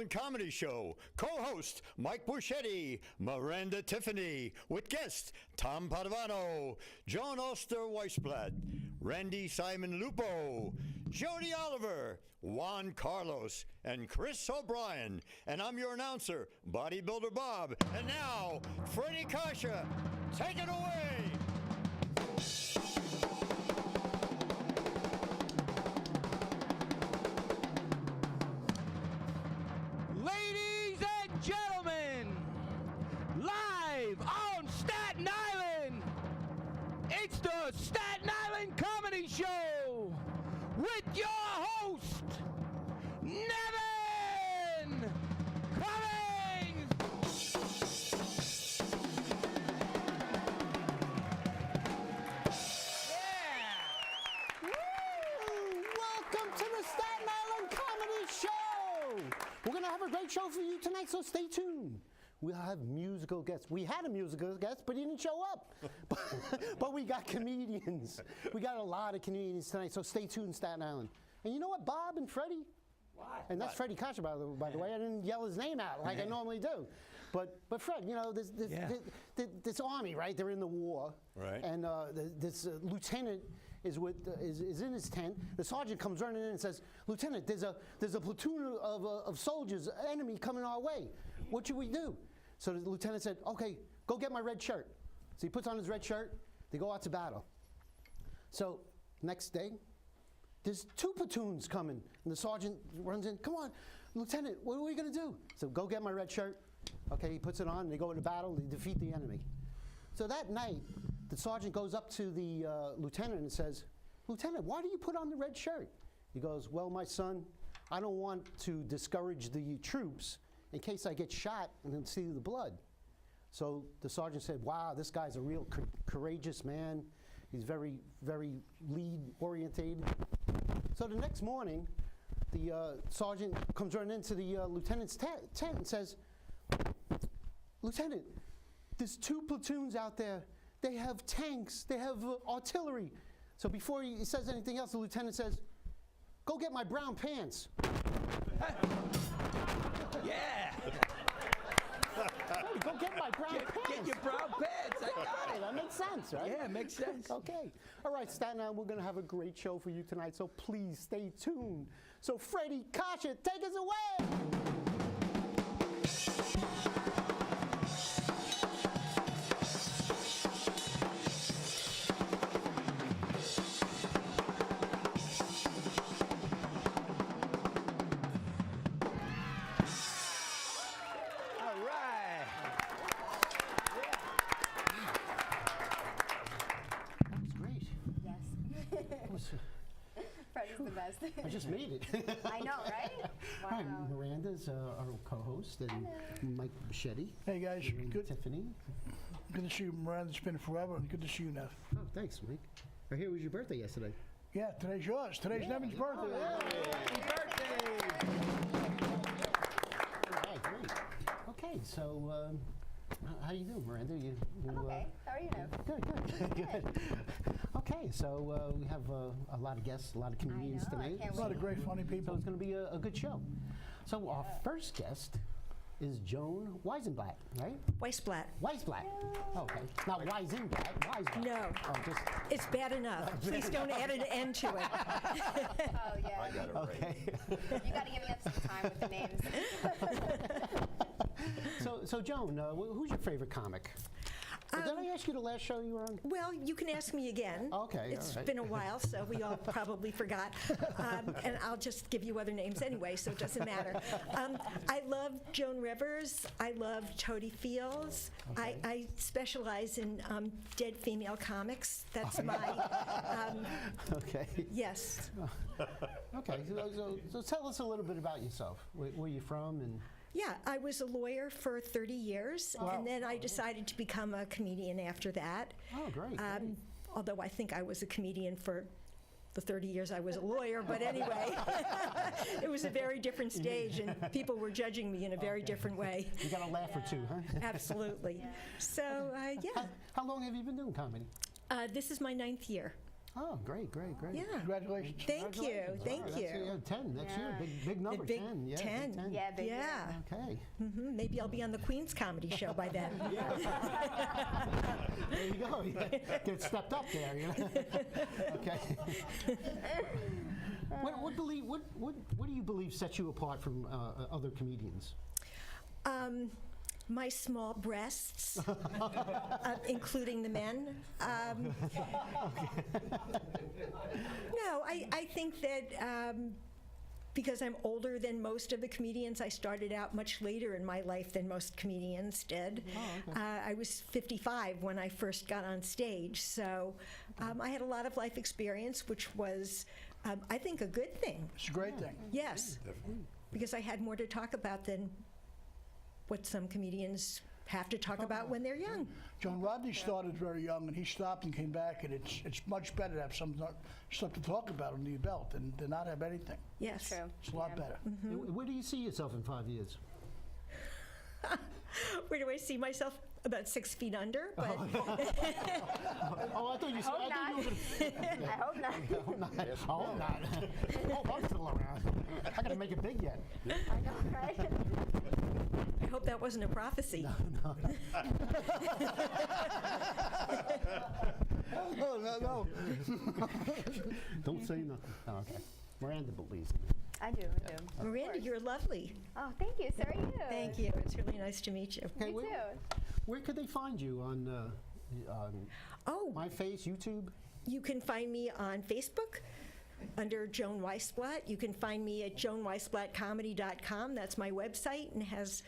Island Comedy Show. Co-host Mike Bocchetti, Miranda Tiffany, with guests Tom Padovano, John Weisblatt, Randy Simon Lupo, Jody Oliver, Juan Carlos, and Chris Obrain. And I'm your announcer, Bodybuilder Bob. And now, Freddie Coscia, take it away! Ladies and gentlemen, live on Staten Island, it's the Staten Island Comedy Show with your host, Nevin Cummings. Yeah. Woo! Welcome to the Staten Island Comedy Show. We're going to have a great show for you tonight, so stay tuned. We'll have musical guests. We had a musical guest, but he didn't show up. But we got comedians. We got a lot of comedians tonight, so stay tuned, Staten Island. And you know what, Bob and Freddie? What? And that's Freddie Coscia, by the way. I didn't yell his name out like I normally do. But Fred, you know, this army, right? They're in the war. Right. And this lieutenant is in his tent. The sergeant comes running in and says, "Lieutenant, there's a platoon of soldiers, enemy coming our way. What should we do?" So the lieutenant said, "Okay, go get my red shirt." So he puts on his red shirt. They go out to battle. So next day, there's 2 platoons coming, and the sergeant runs in. "Come on, Lieutenant, what are we gonna do?" So go get my red shirt. Okay, he puts it on, and they go into battle, they defeat the enemy. So that night, the sergeant goes up to the lieutenant and says, "Lieutenant, why do you put on the red shirt?" He goes, "Well, my son, I don't want to discourage the troops in case I get shot and then see the blood." So the sergeant said, "Wow, this guy's a real courageous man. He's very, very lead-orientated." So the next morning, the sergeant comes running into the lieutenant's tent and says, "Lieutenant, there's 2 platoons out there. They have tanks. They have artillery." So before he says anything else, the lieutenant says, "Go get my brown pants." Yeah. Go get my brown pants. Get your brown pants. I got it. That makes sense, right? Yeah, it makes sense. Okay. All right, Staten Island, we're going to have a great show for you tonight, so please stay tuned. So, Freddie Coscia, take us away. All right. That was great. Yes. That was, Freddie's the best. I just made it. I know, right? Wow. Hi, Miranda's our co-host, and Mike Bocchetti. Hey guys, and good Tiffany. to see you, Miranda. It's been forever, and good to see you now. Oh, thanks, Mike. I hear it was your birthday yesterday. Yeah, today's yours. Today's Nevin's birthday. All right, great. Okay, so how you doing, Miranda? You Okay. How are you now? Good, good. Okay, so we have a lot of guests, a lot of comedians I tonight. can't A lot of great, funny So people. it's going to be a good show. So our first guest is Jone Weisblatt, right? Weisblatt. Weisblatt. Okay. Not Weisenblatt, Weisblatt. No. Oh, just, It's bad enough. Please don't add an N to it. Oh, yeah. I got it right. okay. You got to give me up some time with the names. So Jone, who's your favorite comic? Did I ask you the last show you were on? Well, you can ask me again. Okay, It's all right. been a while, so we all probably forgot. And I'll just give you other names anyway, so it doesn't matter. I love Joan Rivers. I love Jody Fields. Okay. I specialize in dead female comics. That's my, Okay. yes. Okay. So tell us a little bit about yourself. Where you from and. Yeah, I was a lawyer for 30 years, and then I decided to become a comedian after that. Oh, great. Although I think I was a comedian for the 30 years I was a lawyer, but anyway, it was a very different stage, and people were judging me in a very different way. You got a laugh or two, huh? Absolutely. So, yeah. How long have you been doing comedy? This is my 9th year. Oh, great. Yeah. Congratulations. Thank you. Thank All right, you. that's, 10 next year. Yeah. Big number, big 10. Yeah, 10. 10. Yeah, big Yeah. Okay. Maybe I'll be on the Queen's Comedy Show by then. There you go. Get stepped up there. You know? Okay. What do you believe sets you apart from other comedians? My small breasts, including the men. No, I think that because I'm older than most of the comedians, I started out much later in my life than most comedians did. I was 55 when I first got on stage, so I had a lot of life experience, which was, I think, a good thing. It's a great thing. Yes, because I had more to talk about than what some comedians have to talk about when they're young. John Rodney started very young, and he stopped and came back, and it's much better to have some stuff to talk about under your belt than to not have anything. Yes. True. It's a lot better. Where do you see yourself in 5 years? Where do I see myself? About 6 feet under, but Oh, I thought you said. Hope not. I hope not. I hope not. I hope not. Oh, I'm still around. I gotta make it big yet. I know, right? I hope that wasn't a prophecy. No. Don't say nothing. Oh, okay. Miranda believes in me. I do. Miranda, you're lovely. Oh, thank you. So are you. Thank you. It's really nice to meet you. Okay, Me too. where could they find you on Oh, My Face, YouTube? you can find me on Facebook under Jone Weisblatt. You can find me at joneweisblattcomedy.com. That's my website and has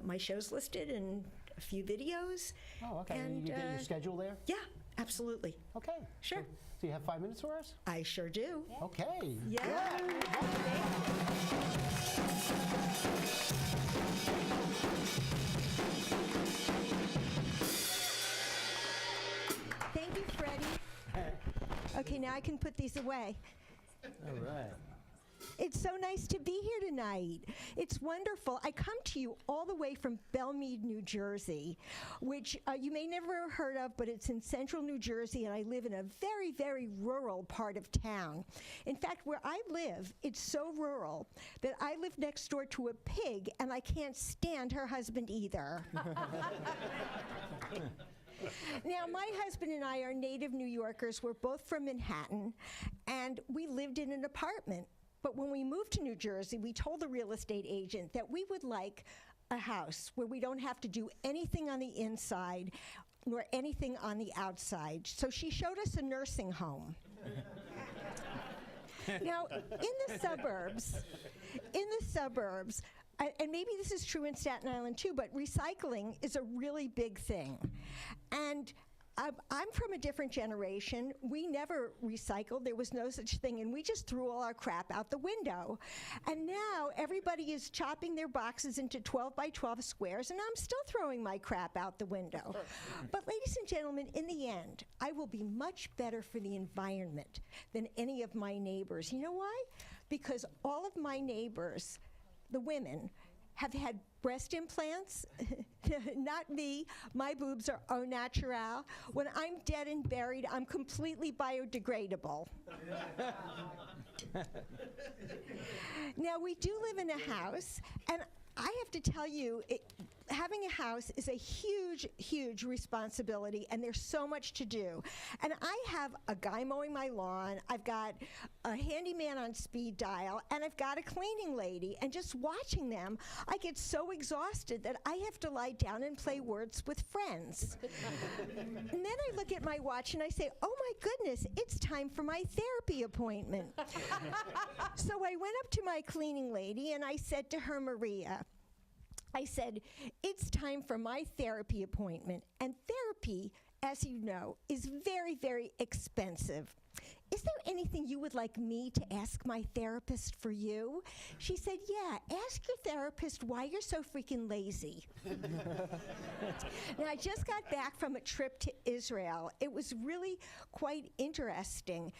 my shows listed and a few videos. Oh, okay. And, you get your schedule there? Yeah, absolutely. Okay. Sure. So you have 5 minutes for us? I sure do. Okay. Yeah. Thank you, Freddie. Okay, now I can put these away. All right. It's so nice to be here tonight. It's wonderful. I come to you all the way from Belmead, New Jersey, which you may never have heard of, but it's in central New Jersey, and I live in a very, very rural part of town. In fact, where I live, it's so rural that I live next door to a pig, and I can't stand her husband either. Now, my husband and I are native New Yorkers. We're both from Manhattan, and we lived in an apartment. But when we moved to New Jersey, we told the real estate agent that we would like a house where we don't have to do anything on the inside nor anything on the outside. So she showed us a nursing home. Now, in the suburbs, and maybe this is true in Staten Island too, but recycling is a really big thing. And I'm from a different generation. We never recycled. There was no such thing, and we just threw all our crap out the window. And now everybody is chopping their boxes into 12 by 12 squares, and I'm still throwing my crap out the window. But ladies and gentlemen, in the end, I will be much better for the environment than any of my neighbors. You know why? Because all of my neighbors, the women, have had breast implants. Not me. My boobs are au naturel. When I'm dead and buried, I'm completely biodegradable. Now, we do live in a house, and I have to tell you, having a house is a huge, huge responsibility, and there's so much to do. And I have a guy mowing my lawn, I've got a handyman on speed dial, and I've got a cleaning lady. And just watching them, I get so exhausted that I have to lie down and play Words with Friends. And then I look at my watch and I say, oh my goodness, it's time for my therapy appointment. So I went up to my cleaning lady and I said to her, Maria, I said, it's time for my therapy appointment. And therapy, as you know, is very, very expensive. Is there anything you would like me to ask my therapist for you? She said, yeah, ask your therapist why you're so freaking lazy. Now, I just got back from a trip to Israel. It was really quite interesting.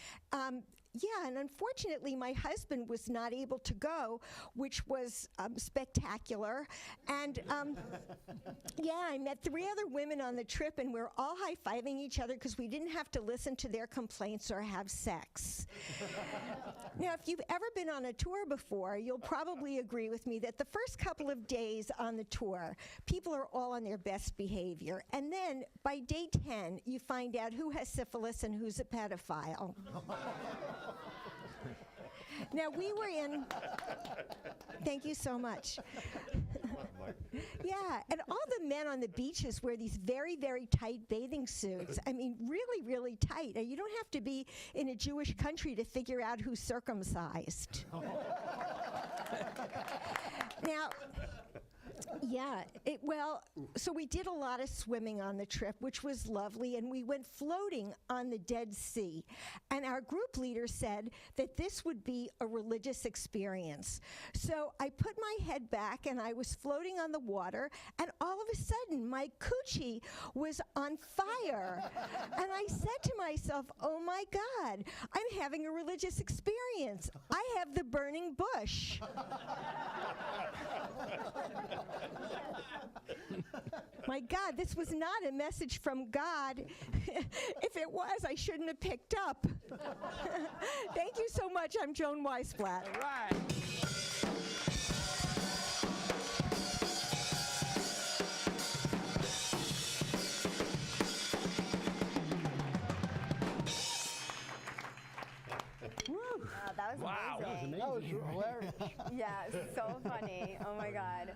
yeah, and unfortunately, my husband was not able to go, which was spectacular. And yeah, I met 3 other women on the trip, and we were all high-fiving each other because we didn't have to listen to their complaints or have sex. Now, if you've ever been on a tour before, you'll probably agree with me that the first couple of days on the tour, people are all on their best behavior. And then by day 10, you find out who has syphilis and who's a pedophile. Now, we were in, thank you so much. Yeah, and all the men on the beaches wear these very, very tight bathing suits. I mean, really, really tight. You don't have to be in a Jewish country to figure out who's circumcised. Now, yeah, so we did a lot of swimming on the trip, which was lovely, and we went floating on the Dead Sea. And our group leader said that this would be a religious experience. So I put my head back, and I was floating on the water, and all of a sudden, my coochie was on fire. And I said to myself, oh my God, I'm having a religious experience. I have the burning bush. My God, this was not a message from God. If it was, I shouldn't have picked up. Thank you so much. I'm Jone Weisblatt. All right. Wow, that was amazing. That was hilarious. Yeah, so funny. Oh my God.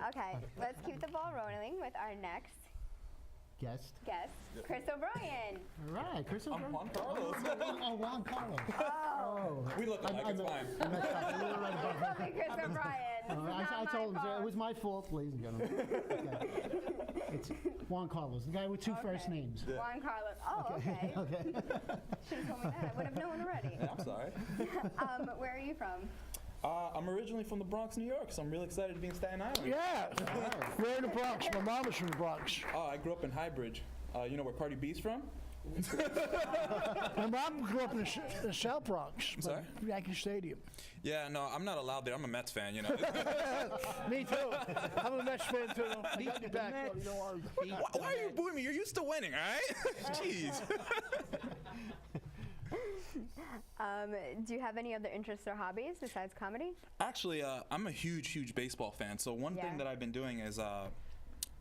Okay, let's keep the ball rolling with our next Guest. guest, Chris O'Brien. All right, Chris I'm O'Brien. Juan Carlos. Oh, Juan Carlos. Oh, We look alike, it's fine. I messed up. We were right above him. lovely Chris O'Brien. This is I not told him my fault. it was my fault, ladies and gentlemen. Okay. It's Juan Carlos, the guy with 2 first Okay. names. Juan Carlos. Oh, okay. Okay. Should have told me that. I would have known already. I'm sorry. Where are you from? I'm originally from the Bronx, New York, so I'm really excited to be in Staten Island. Yeah, we're in the Bronx. My mom is from the Bronx. Oh, I grew up in Highbridge. You know where Cardi B's from? My mom grew up in the South Bronx. Sorry? Yankee Stadium. Yeah, no, I'm not allowed there. I'm a Mets fan, you know. Me too. I'm a Mets fan too. I got your back. Though. You know what? Why are you booing me? You're used to winning, all right? Jeez. Do you have any other interests or hobbies besides comedy? Actually, I'm a huge baseball fan. So one Yeah. thing that I've been doing is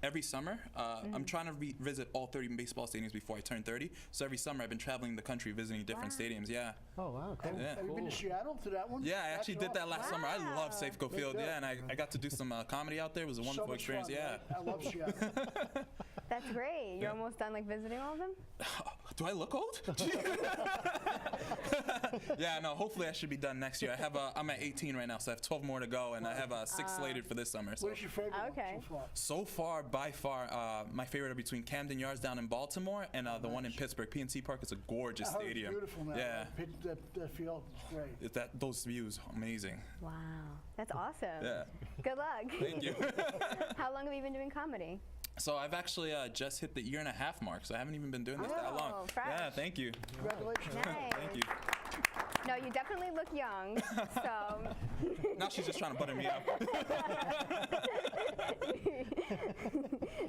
every summer, I'm trying to visit all 30 baseball stadiums before I turn 30. So every summer, I've been traveling the country visiting different stadiums. Yeah. Oh, wow, cool. Yeah. Have you been to Seattle to that one? Yeah, I actually did that last summer. I love Wow. Safeco Field. good. Yeah, and I got to do some comedy out there. It was a So wonderful much experience. fun, Yeah. right? I love Seattle. That's great. You're almost done like visiting all of them? Do I look old? Yeah, no, hopefully I should be done next year. I'm at 18 right now, so I have 12 more to go, and I have 6 slated for this summer. So, What is your favorite Okay. one so far? so far, by far, my favorite are between Camden Yards down in Baltimore and the one in Pittsburgh. PNC Park is a gorgeous I heard it's stadium. beautiful now. Yeah, That field is great. those views, amazing. Wow. That's awesome. Yeah, Good luck. thank you. How long have you been doing comedy? So I've actually just hit the 1.5 year mark, so I haven't even been doing this that long. fresh. Yeah, thank you. Congratulations. Nice. Thank you. No, you definitely look young. So Now she's just trying to butter me up.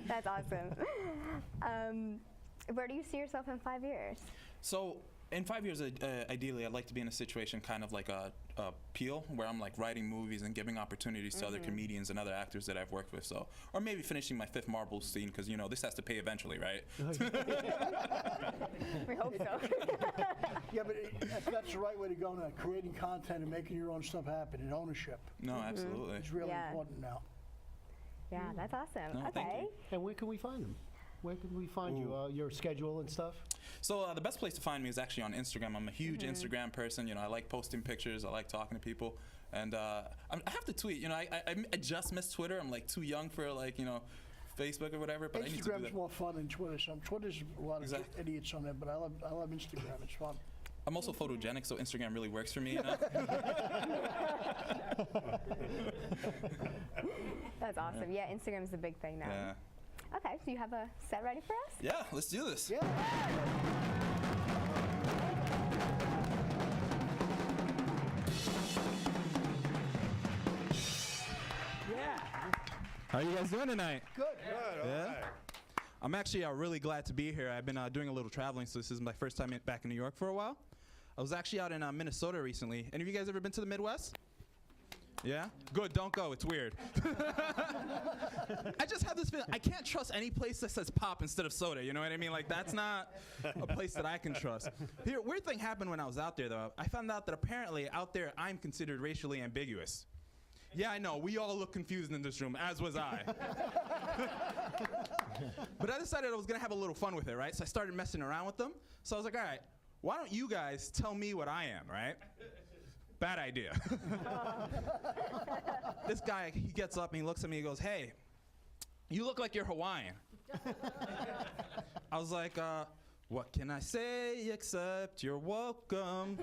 that's awesome. Where do you see yourself in 5 years? So in 5 years, ideally, I'd like to be in a situation kind of like a Peel, where I'm like writing movies and giving opportunities to other comedians and other actors that I've worked with. So, or maybe finishing my 5th Marvel scene, because you know this has to pay eventually, right? We hope so. Yeah, but that's the right way to go now. Creating content and making your own stuff happen and ownership. No, absolutely. It's really Yeah. important now. Yeah, that's awesome. No, thank Okay. you. And where can we find them? Where can we find you? Your schedule and stuff? So the best place to find me is actually on Instagram. I'm a huge Instagram person. You know, I like posting pictures. I like talking to people. And I have to tweet. You know, I just missed Twitter. I'm like too young for like, you know, Facebook or whatever. But I need to do Instagram's that. more fun than Twitter. Twitter's a lot of Exactly. idiots on there, but I love Instagram. It's fun. I'm also photogenic, so Instagram really works for me. You know? That's awesome. Yeah, Instagram's the big thing now. Yeah. Okay, so you have a set ready for us? Yeah, let's do this. Yeah. How are you guys doing tonight? Good. Yeah? I'm actually really glad to be here. I've been doing a little traveling, so this is my first time back in New York for a while. I was actually out in Minnesota recently. Any of you guys ever been to the Midwest? Yeah? Good, don't go, it's weird. I just have this feeling, I can't trust any place that says pop instead of soda, you know what I mean? Like, that's not a place that I can trust. Here, weird thing happened when I was out there, though. I found out that apparently out there, I'm considered racially ambiguous. Yeah, I know, we all look confused in this room, as was I. But I decided I was gonna have a little fun with it, right? So I started messing around with them. So I was like, all right, why don't you guys tell me what I am, right? Bad idea. This guy, he gets up and he looks at me, he goes, hey, you look like you're Hawaiian. I was like, what can I say except you're welcome?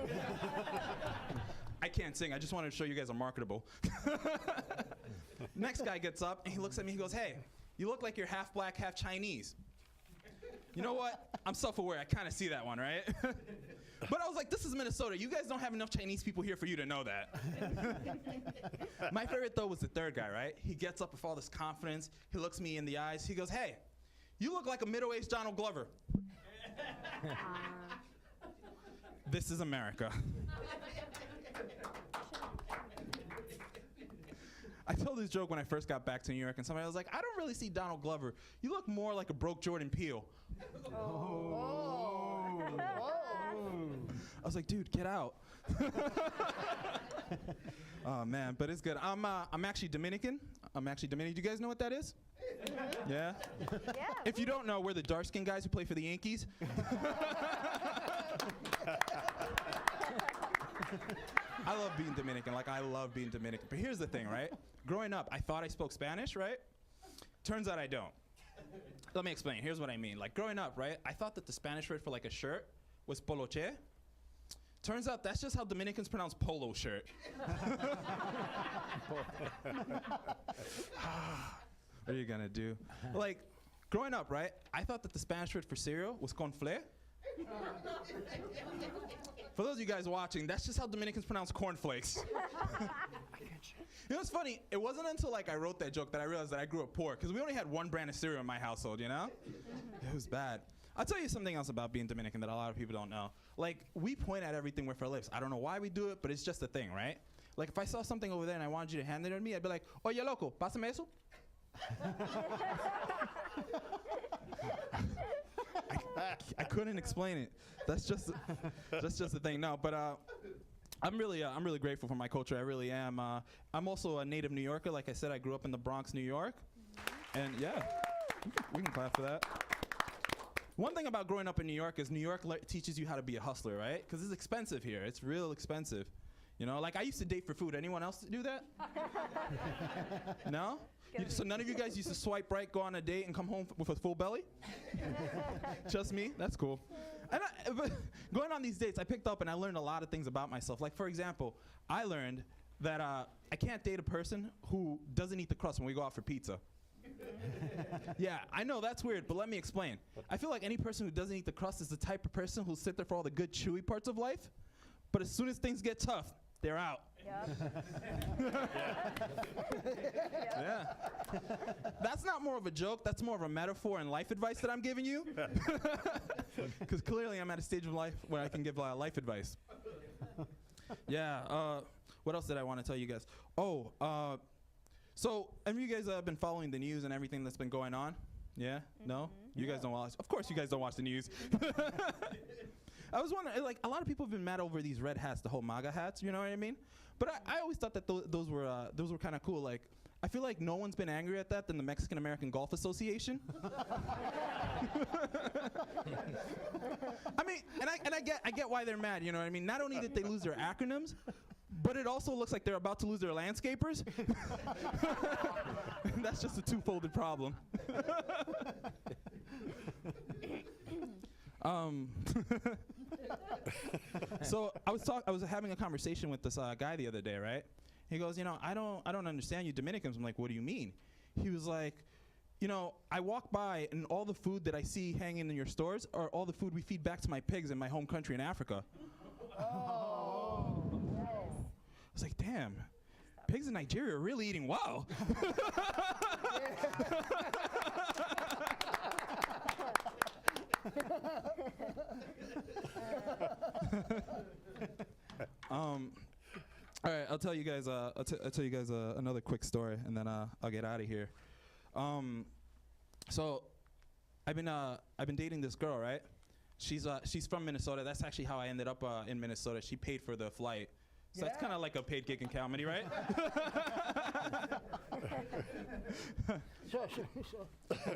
I can't sing, I just wanted to show you guys I'm marketable. Next guy gets up and he looks at me, he goes, hey, you look like you're half black, half Chinese. You know what? I'm self-aware, I kind of see that one, right? But I was like, this is Minnesota. You guys don't have enough Chinese people here for you to know that. My favorite, though, was the third guy, right? He gets up with all this confidence. He looks me in the eyes. He goes, hey, you look like a middle-aged Donald Glover. This is America. I told this joke when I first got back to New York, and somebody was like, I don't really see Donald Glover. You look more like a broke Jordan Peele. I was like, dude, get out. Oh man, but it's good. I'm actually Dominican. Do you guys know what that is? Yeah? Yeah. If you don't know, we're the dark-skinned guys who play for the Yankees. I love being Dominican. Like, I love being Dominican. But here's the thing, right? Growing up, I thought I spoke Spanish, right? Turns out I don't. Let me explain. Here's what I mean. Like, growing up, right, I thought that the Spanish word for, like, a shirt was poloche. Turns out that's just how Dominicans pronounce polo shirt. What are you gonna do? Like, growing up, right, I thought that the Spanish word for cereal was conflé. For those of you guys watching, that's just how Dominicans pronounce cornflakes. You know what's funny? It wasn't until like I wrote that joke that I realized that I grew up poor, because we only had one brand of cereal in my household, you know? It was bad. I'll tell you something else about being Dominican that a lot of people don't know. Like, we point at everything with our lips. I don't know why we do it, but it's just a thing, right? Like, if I saw something over there and I wanted you to hand it to me, I'd be like, oye, loco, pásame eso. I couldn't explain it. That's just the thing. No, but I'm really grateful for my culture. I really am. I'm also a native New Yorker. Like I said, I grew up in the Bronx, New York, and yeah, we can clap for that. One thing about growing up in New York is New York teaches you how to be a hustler, right? Because it's expensive here. It's real expensive. You know, like I used to date for food. Anyone else do that? No? So none of you guys used to swipe right, go on a date, and come home with a full belly? Just me? That's cool. And but going on these dates, I picked up and I learned a lot of things about myself. Like, for example, I learned that I can't date a person who doesn't eat the crust when we go out for pizza. Yeah, I know that's weird, but let me explain. I feel like any person who doesn't eat the crust is the type of person who'll sit there for all the good chewy parts of life, but as soon as things get tough, they're out. Yep. Yeah. That's not more of a joke, that's more of a metaphor and life advice that I'm giving you. Because clearly I'm at a stage of life where I can give life advice. Yeah, what else did I want to tell you guys? Oh, so have you guys been following the news and everything that's been going on? Yeah? No? You guys don't watch? Of course you guys don't watch the news. I was wondering, like, a lot of people have been mad over these red hats, the whole MAGA hats, you know what I mean? But I always thought that those were kind of cool. Like, I feel like no one's been angrier at that than the Mexican American Golf Association. I mean, and I get why they're mad, you know what I mean? Not only did they lose their acronyms, but it also looks like they're about to lose their landscapers. That's just a two-folded problem. So I was having a conversation with this guy the other day, right? He goes, you know, I don't understand you Dominicans. I'm like, what do you mean? He was like, you know, I walk by and all the food that I see hanging in your stores are all the food we feed back to my pigs in my home country in Africa. Oh. Yes. I was like, damn. pigs in Nigeria are really eating well. All right, I'll tell you guys. I'll tell you guys another quick story, and then I'll get out of here. So, I've been dating this girl, right? She's from Minnesota. That's actually how I ended up in Minnesota. She paid for the flight, so that's kind of like a paid gig in comedy, right? Sure.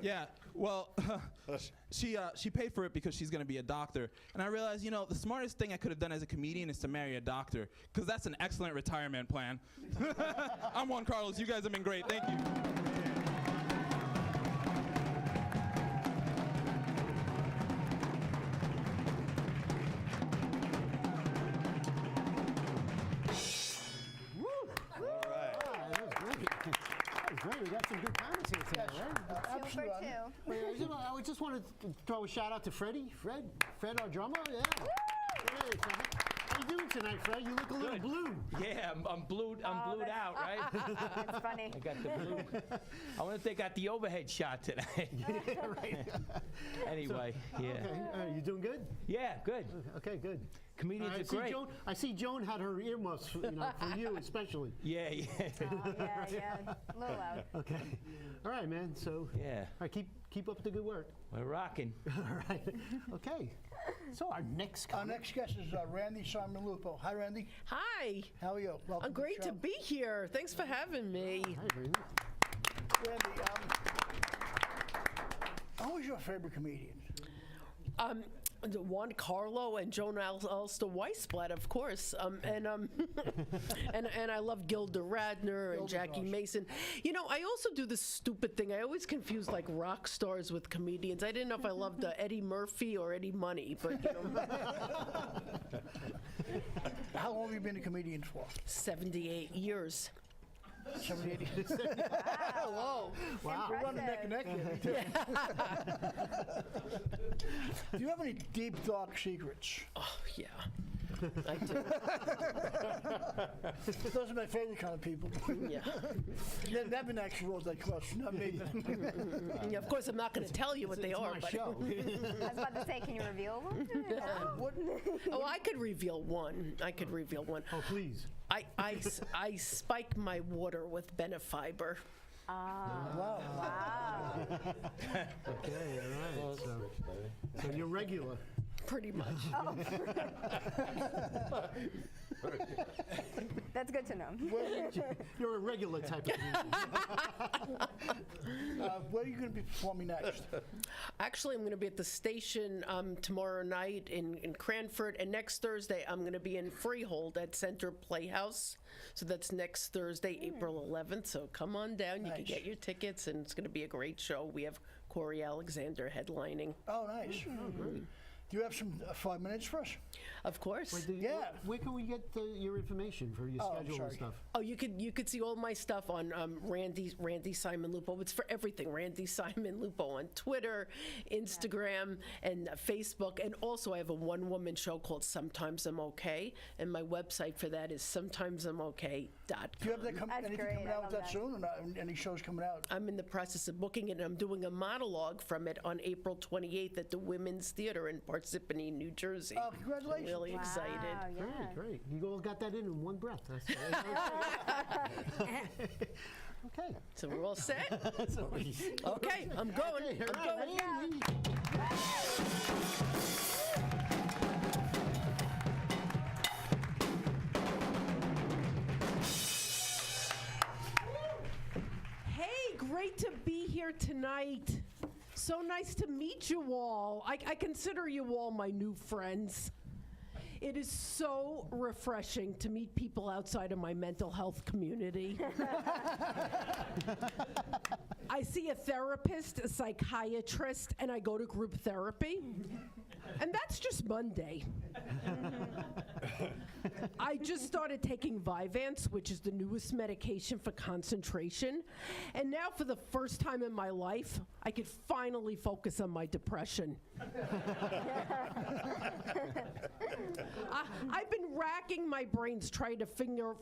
Yeah. Well, she paid for it because she's gonna be a doctor, and I realized, the smartest thing I could have done as a comedian is to marry a doctor, because that's an excellent retirement plan. I'm Juan Carlos. You guys have been great. Thank you. Great, we got some good comments here today, right? Super two. I just wanted to throw a shout out to Freddie. Fred, our drummer. Yeah. Hey, how you doing tonight, Fred? You look a little blue. Yeah, I'm blued. I'm blued out, right? That's funny. I got the blue. I wonder if they got the overhead shot today. Yeah, right. Anyway, yeah. Okay, you doing good? Yeah, good. Okay, good. Comedians are great. I see Joan had her earmuffs, for you especially. Yeah. Oh, yeah. A little loud. Okay. All right, man. So, Yeah. all right, keep up the good work. We're rocking. All right. Okay. So our next guest is Randy Simon Lupo. Hi, Randy. Hi. How are you? Welcome Great the to show. be here. Thanks for having me. Randy, who is your favorite comedian? Juan Carlo and Jone Weisblatt, of course, and I love Gilda Radner and Jackie Mason. I also do this stupid thing. I always confuse like rock stars with comedians. I didn't know if I loved Eddie Murphy or Eddie Money, but How long have you been a comedian for? 78 years. 78. Whoa. Wow. We're running neck and neck here. Do you have any deep, dark secrets? Oh, yeah. I do. Those are my favorite kind of people. Yeah. Nevin actually wrote that question, not me. Yeah, of course, I'm not going to tell you what they are. My But show. I was about to say, can you reveal one? oh, I could reveal one. Oh, please. I spike my water with Benefiber. Wow. Wow. Okay, all right. So you're regular. Pretty much. That's good to know. You're a regular type of comedian. Where are you going to be performing next? Actually, I'm going to be at the Station tomorrow night in Cranford, and next Thursday I'm going to be in Freehold at Center Playhouse. So that's next Thursday, April 11th. So come on down. You can Nice. get your tickets, and it's going to be a great show. We have Corey Alexander headlining. Oh, nice. Do you have some 5 minutes for us? Of course. Yeah. Where can we get your information for your Oh, I'm schedule and sorry. stuff? Oh, you could see all my stuff on Randy Simon Lupo. It's for everything. Randy Simon Lupo on Twitter, Instagram, and Facebook. And also, I have a one-woman show called Sometimes I'm Okay, and my website for that is sometimesI'mOK.com. Do you have that That's anything great, coming I out love that that. soon? Or not? Any shows coming out? I'm in the process of booking it, and I'm doing a monologue from it on April 28th at the Women's Theater in Parsippany, New Jersey. Oh, congratulations. I'm really Wow, excited. yeah. Great. You all got that in one breath. Okay. So we're all set? So- Okay, I'm going. Okay, I'm all going. right, Randy. Hey, great to be here tonight. So nice to meet you all. I consider you all my new friends. It is so refreshing to meet people outside of my mental health community. I see a therapist, a psychiatrist, and I go to group therapy. And that's just Monday. I just started taking Vyvanse, which is the newest medication for concentration. And now, for the first time in my life, I could finally focus on my depression. I've been racking my brains trying to figure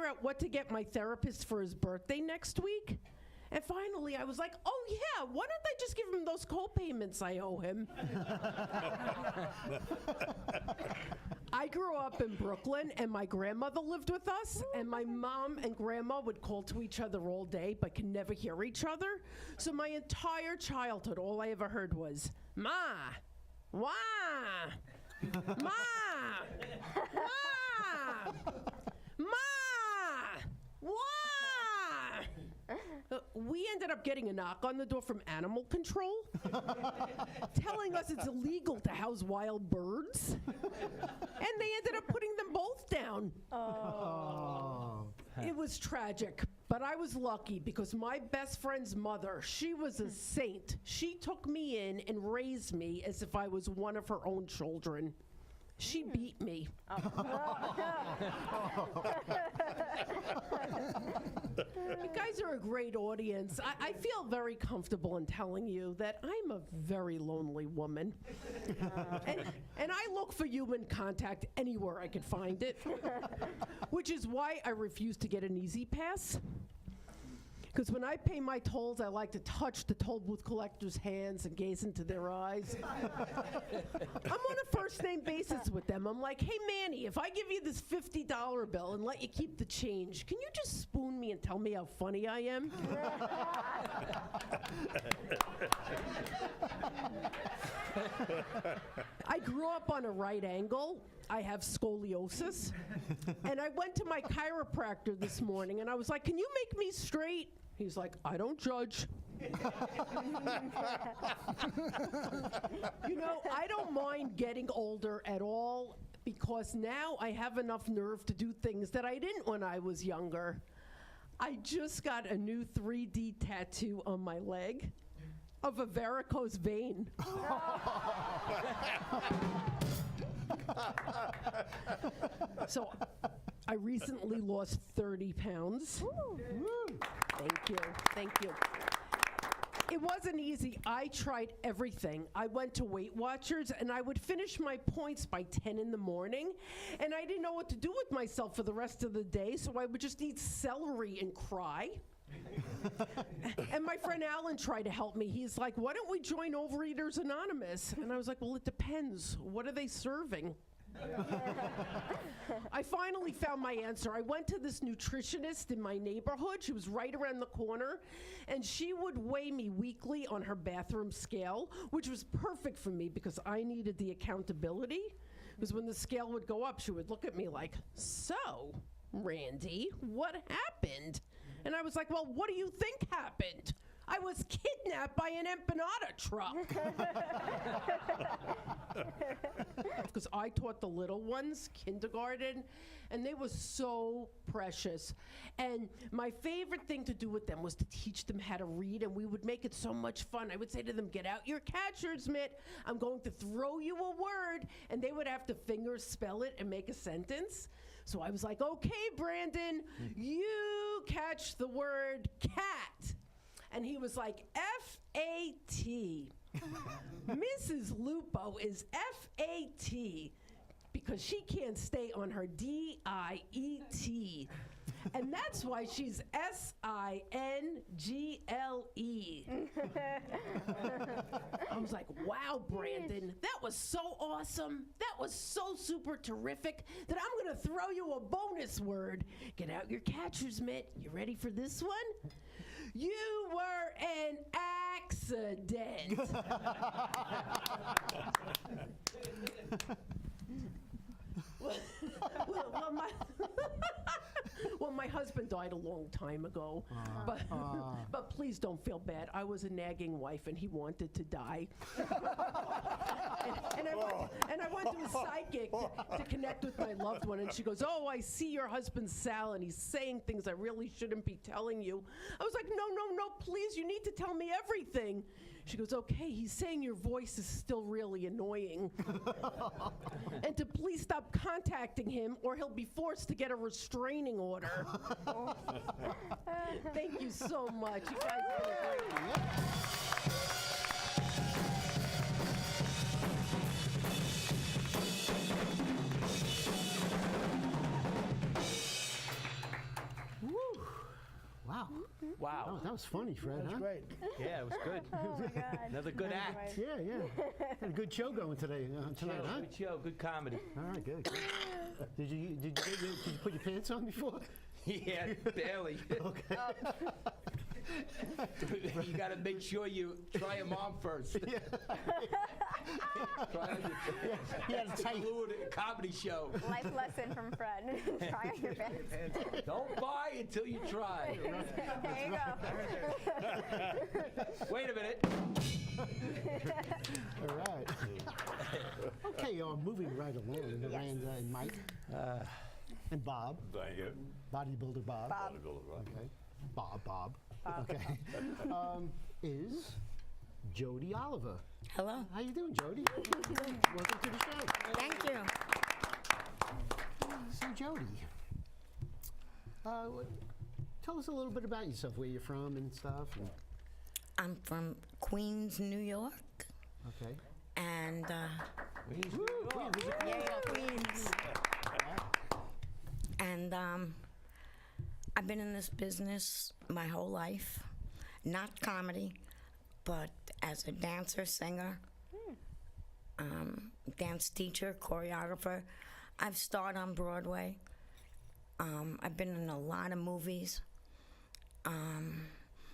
out what to get my therapist for his birthday next week. And finally, I was like, oh, yeah, why don't I just give him those co-payments I owe him? I grew up in Brooklyn, and my grandmother lived with us, and my mom and grandma would call to each other all day, but could never hear each other. So my entire childhood, all I ever heard was, Ma, wah, Ma, wah, Ma, wah. We ended up getting a knock on the door from animal control telling us it's illegal to house wild birds. And they ended up putting them both down. Oh. It was tragic, but I was lucky because my best friend's mother, she was a saint. She took me in and raised me as if I was one of her own children. She beat me. You guys are a great audience. I feel very comfortable in telling you that I'm a very lonely woman. And I look for human contact anywhere I can find it, which is why I refuse to get an Easy Pass. Because when I pay my tolls, I like to touch the toll booth collector's hands and gaze into their eyes. I'm on a first-name basis with them. I'm like, hey, Manny, if I give you this $50 bill and let you keep the change, can you just spoon me and tell me how funny I am? I grew up on a right angle. I have scoliosis. And I went to my chiropractor this morning, and I was like, can you make me straight? He's like, I don't judge. You know, I don't mind getting older at all because now I have enough nerve to do things that I didn't when I was younger. I just got a new 3D tattoo on my leg of a varicose vein. So I recently lost 30 pounds. Thank you. It wasn't easy. I tried everything. I went to Weight Watchers, and I would finish my points by 10 in the morning, and I didn't know what to do with myself for the rest of the day, so I would just eat celery and cry. And my friend Alan tried to help me. He's like, why don't we join Overeaters Anonymous? And I was like, well, it depends. What are they serving? I finally found my answer. I went to this nutritionist in my neighborhood. She was right around the corner, and she would weigh me weekly on her bathroom scale, which was perfect for me because I needed the accountability. Because when the scale would go up, she would look at me like, so, Randy, what happened? And I was like, well, what do you think happened? I was kidnapped by an empanada truck. Because I taught the little ones kindergarten, and they were so precious. And my favorite thing to do with them was to teach them how to read, and we would make it so much fun. I would say to them, get out your catcher's mitt. I'm going to throw you a word, and they would have to finger spell it and make a sentence. So I was like, okay, Brandon, you catch the word cat. And he was like, F-A-T. Mrs. Lupo is F-A-T because she can't stay on her D-I-E-T. And that's why she's S-I-N-G-L-E. I was like, wow, Brandon, that was so awesome. That was so super terrific that I'm going to throw you a bonus word. Get out your catcher's mitt. You ready for this one? You were an accident. Well, my husband died a long time ago, but please don't feel bad. I was a nagging wife, and he wanted to die. and I went to his psychic to connect with my loved one. And she goes, oh, I see your husband Sal, and he's saying things I really shouldn't be telling you. I was like, no, please, you need to tell me everything. She goes, okay, he's saying your voice is still really annoying. And to please stop contacting him or he'll be forced to get a restraining order. Thank you so much. You guys have been great. Wow. Wow. Oh, that was funny, Fred. That's huh? great. Yeah, it was good. Oh my God. Another good act. Yeah. Had a good show going tonight, huh? Good show, good comedy. All right, good. Did you put your pants on before? Yeah, barely. Okay. You got to make sure you try them on first. Yeah. Try on your He had a tight. fluid comedy show. Life lesson from Fred. Try on your pants. Don't buy until you try. There you go. Wait a minute. All right. Okay, moving right along. Miranda and Mike and Bob. Thank you. Bodybuilder Bob. Bob. Okay. Bob. Okay. Is Jody Oliver. Hello. How you doing, Jody? Welcome to the show. Thank you. So, Jody, tell us a little bit about yourself, where you're from and stuff. And, I'm from Queens, New York, okay. and Woo, Queens. And I've been in this business my whole life, not comedy, but as a dancer, singer, dance teacher, choreographer. I've starred on Broadway. I've been in a lot of movies.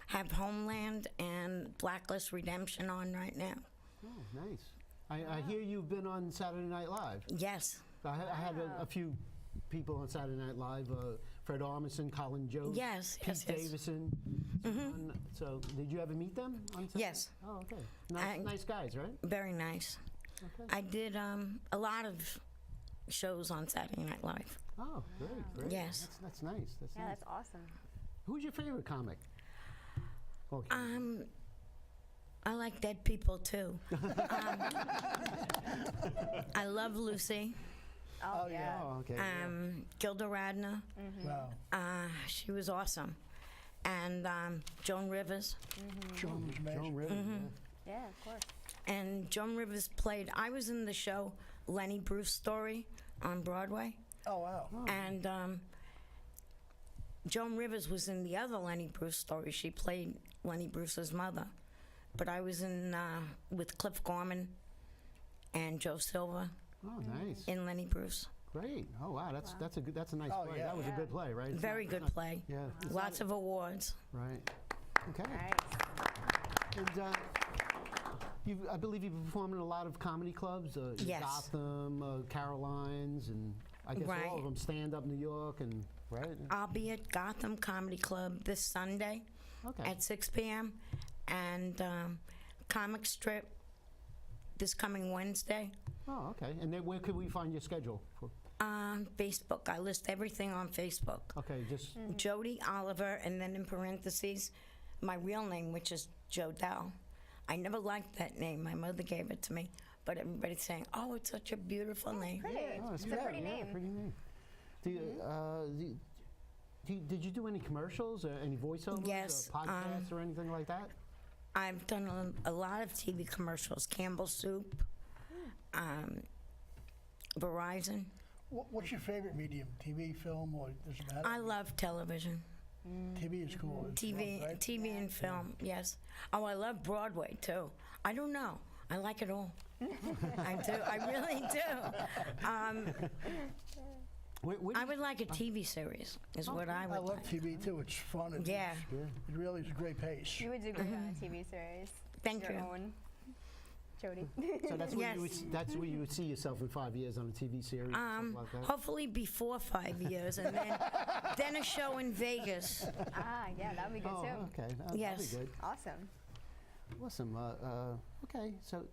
Have Homeland and Blacklist Redemption on right now. Oh, nice. I hear you've been on Saturday Night Live. Yes. I had a few people on Saturday Night Live. Fred Armisen, Colin Jost, Yes, Pete yes, yes. Davidson. So, did you ever meet them on Saturday? Yes. Oh, okay. Nice guys, right? Very nice. Okay. I did a lot of shows on Saturday Night Live. Oh, great. Yes. That's nice. Yeah, Nice. that's awesome. Who's your favorite comic? Okay. I like dead people too. I love Lucy. Oh, yeah. Oh, okay. Gilda Radner. Wow. She was awesome. And Joan Rivers. Joan was amazing. Joan Rivers. Yeah, of course. And Joan Rivers played, I was in the show Lenny Bruce Story on Broadway. Oh, wow. And Joan Rivers was in the other Lenny Bruce Story. She played Lenny Bruce's mother. But I was in with Cliff Gorman and Joe Silva Oh, nice. in Lenny Bruce. Great. Oh, wow. That's a nice Oh, play. yeah. That was a good play, right? It's Very not- good not- play. Yeah. it's Lots of awards. Right. Okay. Nice. And I believe you've performed in a lot of comedy clubs. Yes. Gotham, Caroline's, and I guess Right. all of them. Stand Up New York, and right. I'll be at Gotham Comedy Club this Sunday Okay. at 6 p.m. and Comic Strip this coming Wednesday. Oh, okay. And then where could we find your schedule? On Facebook. I list everything on Facebook. Okay, just Jody Oliver, and then in parentheses, my real name, which is Jodell. I never liked that name. My mother gave it to me. But everybody's saying, oh, it's such a beautiful name. Pretty. oh, It's a good. pretty Yeah, name. pretty name. Did you do any commercials or any voiceovers? Yes, Or podcasts or anything like that? I've done a lot of TV commercials. Campbell Soup, Verizon. What's your favorite medium? TV, film, or does it matter? I love television. TV is cool. It's TV, fun, right? TV and film, yes. Oh, I love Broadway too. I don't know. I like it all. I do. I really do. I would like a TV series, is what I I would love like. TV too. It's fun. Yeah. It really is a great pace. You would do great on a TV series. Thank Your you. own. Jody. So that's where Yes. that's where you would see yourself in 5 years on a TV series, something like that. Hopefully before 5 years, and then a show in Vegas. Yeah, that would be good Oh, too. okay. That'd Yes. be good. Awesome. Awesome. Okay, so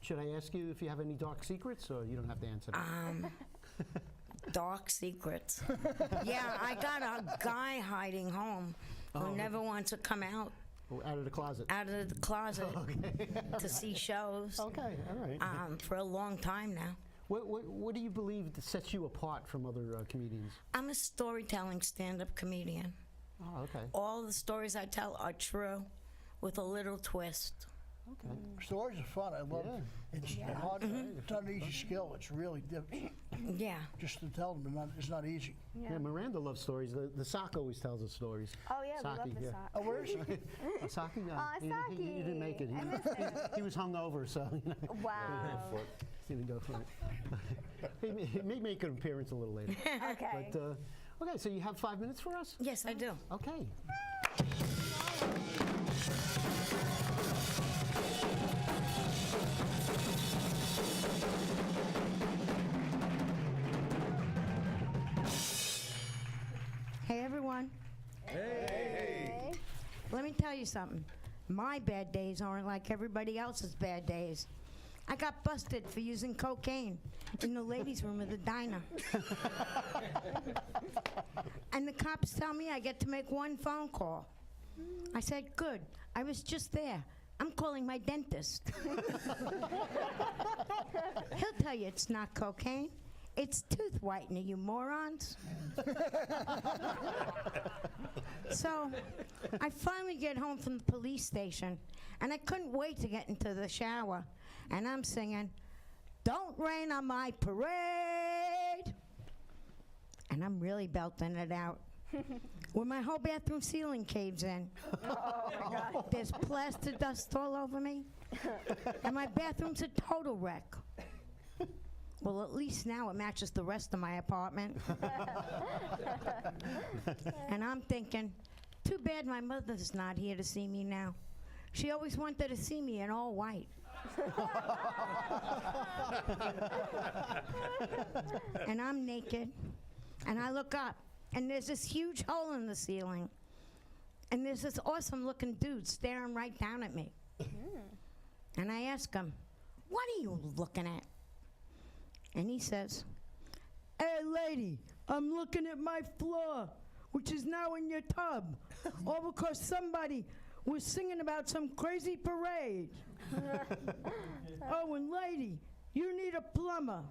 Should I ask you if you have any dark secrets, or you don't have to answer that? Dark secrets. Yeah, I got a guy hiding home who never wants to come out. Out of the closet. Out of the closet to see shows. Okay, all right. For a long time now. What do you believe that sets you apart from other comedians? I'm a storytelling stand-up comedian. Oh, okay. All the stories I tell are true, with a little twist. Okay. Stories are fun. I love it. It's hard. It's not an easy skill. It's really difficult. Yeah. Just to tell them, it's not easy. Yeah, Miranda loves stories. The sock always tells us stories. Oh, yeah, we love Saki, the yeah. sock. Oh, where is he? Saki, he Saki. didn't make it. I missed him. He was hungover, so Wow. he didn't go for it. He may make an appearance a little later. Okay. But okay, so you have 5 minutes for us? Yes, I do. Okay. Hey, everyone. Hey. Let me tell you something. My bad days aren't like everybody else's bad days. I got busted for using cocaine in the ladies' room of the diner. And the cops tell me I get to make one phone call. I said, good. I was just there. I'm calling my dentist. He'll tell you it's not cocaine. It's tooth whitener, you morons. So I finally get home from the police station, and I couldn't wait to get into the shower. And I'm singing, "Don't Rain on My Parade." And I'm really belting it out. When my whole bathroom ceiling caves in. Oh, my God. There's plaster dust all over me. And my bathroom's a total wreck. Well, at least now it matches the rest of my apartment. And I'm thinking, too bad my mother's not here to see me now. She always wanted to see me in all white. And I'm naked, and I look up, and there's this huge hole in the ceiling. And there's this awesome looking dude staring right down at me. And I ask him, "What are you looking at?" And he says, "Hey, lady, I'm looking at my floor, which is now in your tub, all because somebody was singing about some crazy parade." "Oh, and lady, you need a plumber.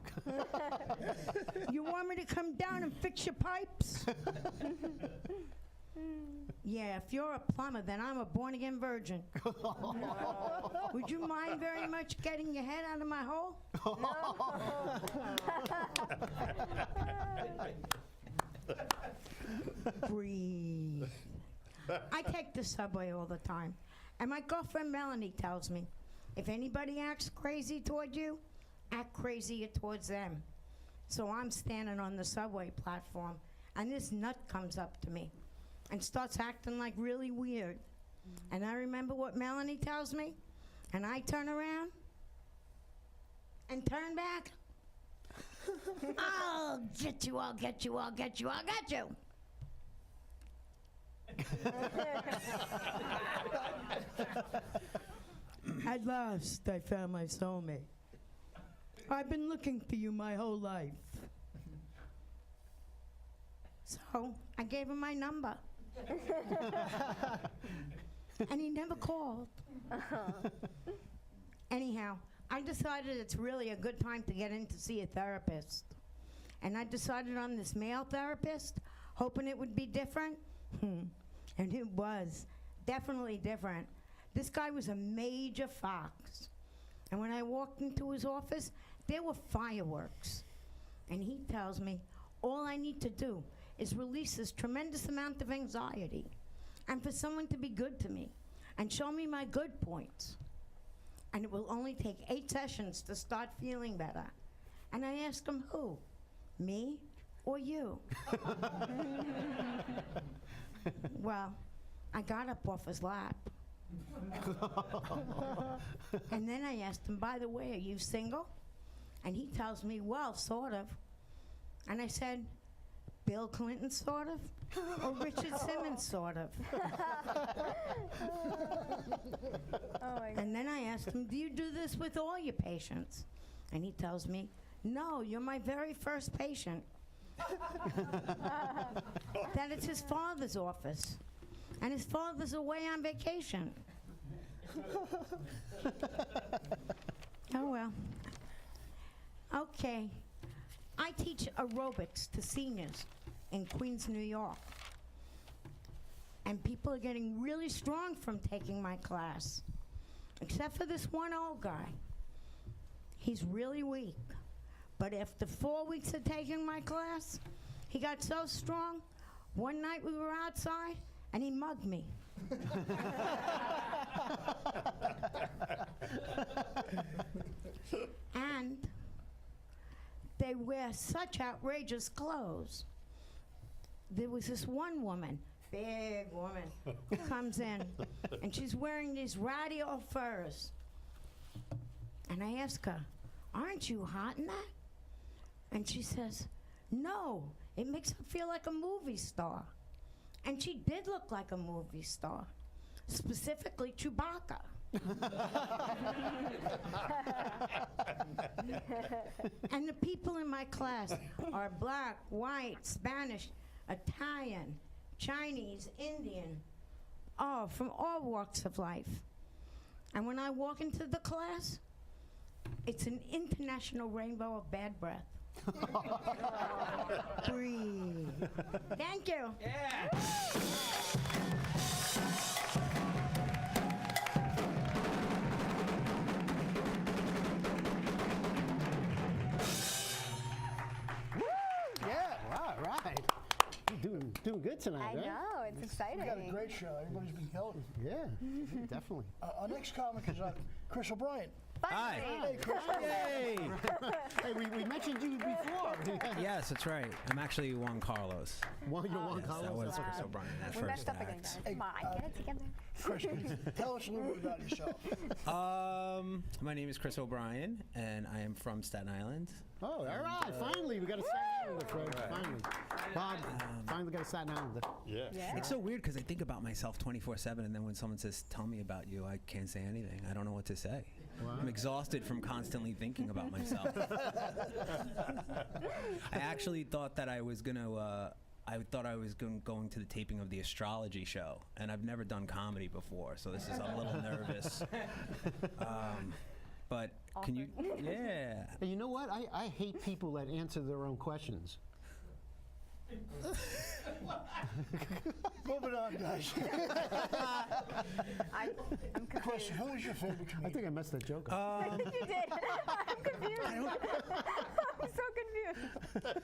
You want me to come down and fix your pipes?" "Yeah, if you're a plumber, then I'm a born-again virgin." "Would you mind very much getting your head out of my hole?" Breathe. I take the subway all the time, and my girlfriend Melanie tells me, if anybody acts crazy toward you, act crazier towards them. So I'm standing on the subway platform, and this nut comes up to me and starts acting like really weird. And I remember what Melanie tells me, and I turn around and turn back. "I'll get you, I'll get you, I'll get you, I'll get you." "At last, I found my soulmate. I've been looking for you my whole life." So I gave him my number. And he never called. Anyhow, I decided it's really a good time to get in to see a therapist. And I decided on this male therapist, hoping it would be different. And it was definitely different. This guy was a major fox. And when I walked into his office, there were fireworks. And he tells me all I need to do is release this tremendous amount of anxiety and for someone to be good to me and show me my good points. And it will only take 8 sessions to start feeling better. And I asked him, who? Me or you? Well, I got up off his lap. And then I asked him, by the way, are you single? And he tells me, well, sort of. And I said, Bill Clinton, sort of, or Richard Simmons, sort of. Oh my God. And then I asked him, do you do this with all your patients? And he tells me, no, you're my very first patient. That it's his father's office. And his father's away on vacation. Oh, well. Okay. I teach aerobics to seniors in Queens, New York. And people are getting really strong from taking my class. Except for this one old guy. He's really weak. But after 4 weeks of taking my class, he got so strong, one night we were outside, and he mugged me. And they wear such outrageous clothes. There was this one woman, big woman, who comes in, and she's wearing these ratty old furs. And I ask her, aren't you hot in that? And she says, no, it makes her feel like a movie star. And she did look like a movie star, specifically Chewbacca. And the people in my class are black, white, Spanish, Italian, Chinese, Indian, oh, from all walks of life. And when I walk into the class, it's an international rainbow of bad breath. Breathe. Thank you. Yeah. Right. You're doing good tonight, I right? know, it's exciting. We got a great show. Everybody's been killing it. Yeah, definitely. Our next comic is Chris Obrain. Hi. Hey, Chris. Yay! Hey, we mentioned you before. Yes, that's right. I'm actually Juan Carlos. You're Juan Yes, Carlos. that was Wow. Chris O'Brien. That We first messed up again, act. guys. Hey, Come on, get it together. Chris, tell us a little bit about yourself. My name is Chris O'Brien, and I am from Staten Island. Oh, all right. Finally, we got a Staten Islander, folks. Finally. Bob, finally got a Staten Islander. Yeah. Yeah. It's so weird because I think about myself 24/7, and then when someone says, "Tell me about you," I can't say anything. I don't know what to say. Wow. I'm exhausted from constantly thinking about myself. I actually thought that I was gonna. I thought I was going to the taping of the astrology show, and I've never done comedy before, so this is I'm a little nervous. But can you? Yeah. And you know what? I hate people that answer their own questions. Moving on, guys. I'm Chris, confused. who was your favorite I comedian? think I messed that joke up. You did. I'm confused. I'm so confused.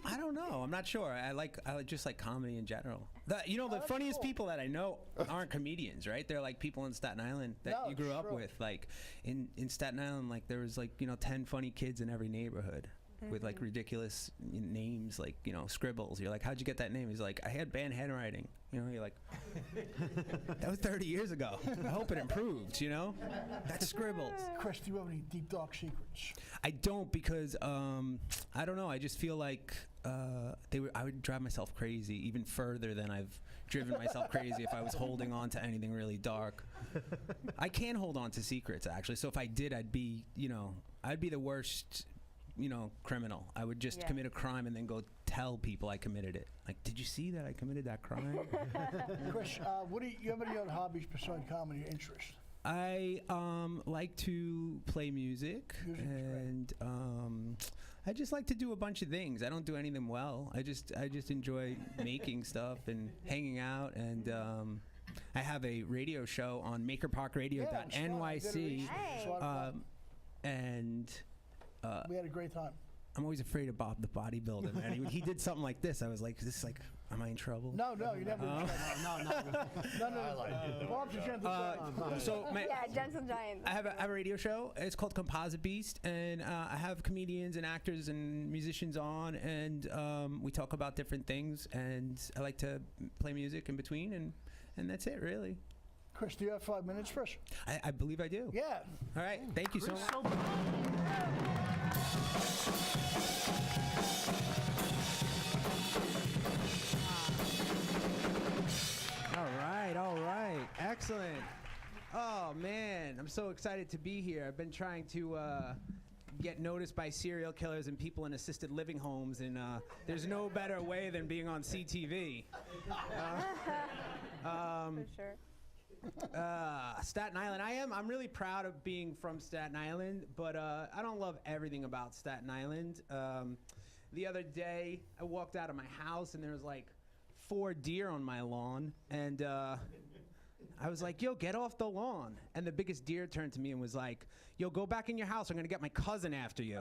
I don't know. I'm not sure. I just like comedy in general. The funniest people that I know aren't comedians, right? They're like people in Staten Island that No, you grew up true. with. Like in Staten Island, like there was 10 funny kids in every neighborhood. With like ridiculous names, like scribbles. You're like, how'd you get that name? He's like, I had bad handwriting. You're like, that was 30 years ago. I hope it improved. That's scribbles. Chris, do you have any deep, dark secrets? I don't because I don't know. I just feel like I would drive myself crazy even further than I've driven myself crazy if I was holding on to anything really dark. I can hold on to secrets actually. So if I did, I'd be the worst. Criminal. I would just commit a crime and then go tell people I committed it. Like, did you see that I committed that crime? Chris, what do you have any other hobbies besides comedy or interests? I like to play music, Music's great. and I just like to do a bunch of things. I don't do anything well. I just enjoy making stuff and hanging out, and I have a radio show on MakerParkRadio.nyc, Hey. and We had a great time. I'm always afraid of Bob the Bodybuilder, man. He did something like this. I was like, am I in trouble? No, you never. No. Bob's a gentle giant. Yeah, Gentle Giant. I have a radio show. It's called Composite Beast, and I have comedians and actors and musicians on, and we talk about different things. And I like to play music in between, and that's it, really. Chris, do you have 5 minutes for us? I believe I do. Yeah. All right. Thank you so much. All right. Excellent. Oh, man. I'm so excited to be here. I've been trying to get noticed by serial killers and people in assisted living homes, and there's no better way than being on CTV. For sure. Staten Island. I'm really proud of being from Staten Island, but I don't love everything about Staten Island. The other day, I walked out of my house, and there was like 4 deer on my lawn, and I was like, yo, get off the lawn. And the biggest deer turned to me and was like, yo, go back in your house. I'm going to get my cousin after you.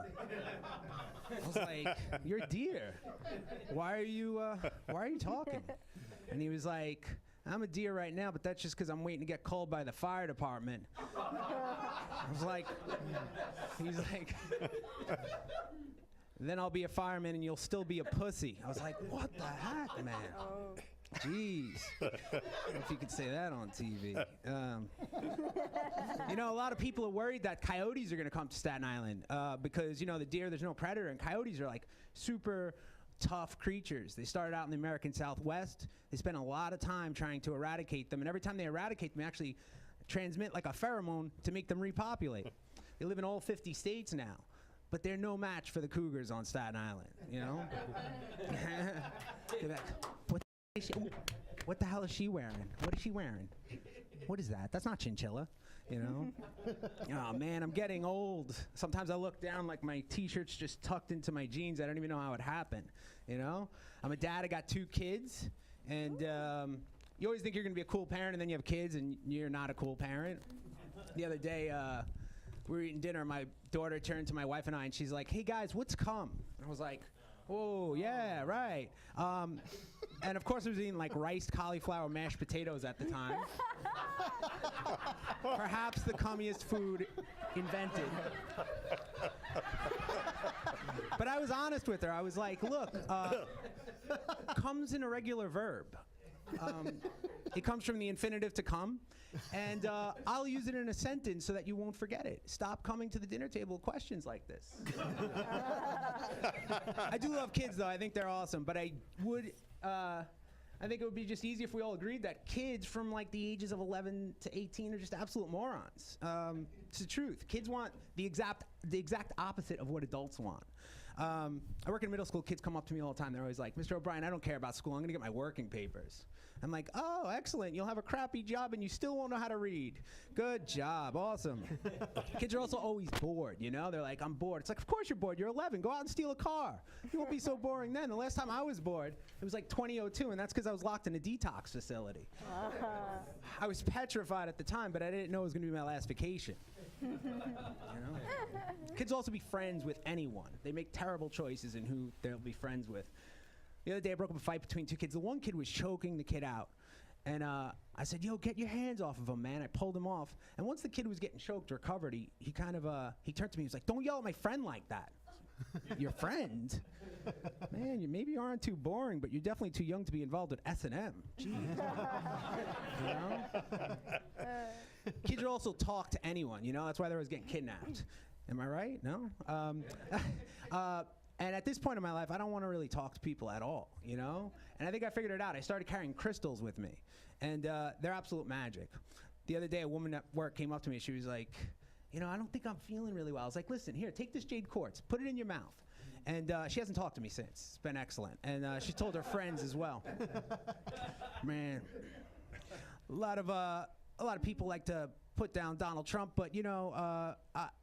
I was like, you're a deer. Why are you talking? And he was like, I'm a deer right now, but that's just because I'm waiting to get called by the fire department. I was like, he's like, then I'll be a fireman and you'll still be a pussy. I was like, what the heck, man? Jeez. I don't know if you could say that on TV. You know, a lot of people are worried that coyotes are going to come to Staten Island because, you know, the deer, there's no predator, and coyotes are like super tough creatures. They started out in the American Southwest. They spent a lot of time trying to eradicate them, and every time they eradicate them, they actually transmit like a pheromone to make them repopulate. They live in all 50 states now, but they're no match for the cougars on Staten Island, you know? They're like, what the hell is she wearing? What is she wearing? What is that? That's not chinchilla, you know? Oh, man, I'm getting old. Sometimes I look down like my T-shirt's just tucked into my jeans. I don't even know how it happened, you know? I'm a dad. I got 2 kids. And you always think you're going to be a cool parent, and then you have kids, and you're not a cool parent. The other day, we were eating dinner. My daughter turned to my wife and I, and she's like, hey, guys, what's cum? And I was like, oh, yeah, right. And, of course, I was eating, like, riced cauliflower mashed potatoes at the time. Perhaps the cummiest food invented. But I was honest with her. I was like, look, come's an irregular verb. It comes from the infinitive to come. And I'll use it in a sentence so that you won't forget it. Stop coming to the dinner table with questions like this. I do love kids, though. I think they're awesome. But I think it would be just easy if we all agreed that kids from like the ages of 11 to 18 are just absolute morons. It's the truth. Kids want the exact opposite of what adults want. I work in middle school. Kids come up to me all the time. They're always like, Mr. Obrain, I don't care about school. I'm going to get my working papers. I'm like, oh, excellent. You'll have a crappy job and you still won't know how to read. Good job. Awesome. Kids are also always bored, you know? They're like, I'm bored. It's like, of course you're bored. You're 11. Go out and steal a car. You won't be so boring then. The last time I was bored, it was like 2002, and that's because I was locked in a detox facility. I was petrified at the time, but I didn't know it was going to be my last vacation. You know? Kids also be friends with anyone. They make terrible choices in who they'll be friends with. The other day, I broke up a fight between 2 kids. The one kid was choking the kid out. And I said, yo, get your hands off of him, man. I pulled him off. And once the kid was getting choked, recovered, he kind of, he turned to me. He was like, don't yell at my friend like that. Your friend? Man, maybe you aren't too boring, but you're definitely too young to be involved with S&M. Jeez. You know? Kids will also talk to anyone, you know? That's why they're always getting kidnapped. Am I right? No? And at this point in my life, I don't want to really talk to people at all, you know? And I think I figured it out. I started carrying crystals with me, and they're absolute magic. The other day, a woman at work came up to me. She was like, you know, I don't think I'm feeling really well. I was like, listen, here, take this jade quartz, put it in your mouth. And she hasn't talked to me since. It's been excellent. And she told her friends as well. Man, a lot of people like to put down Donald Trump, but you know,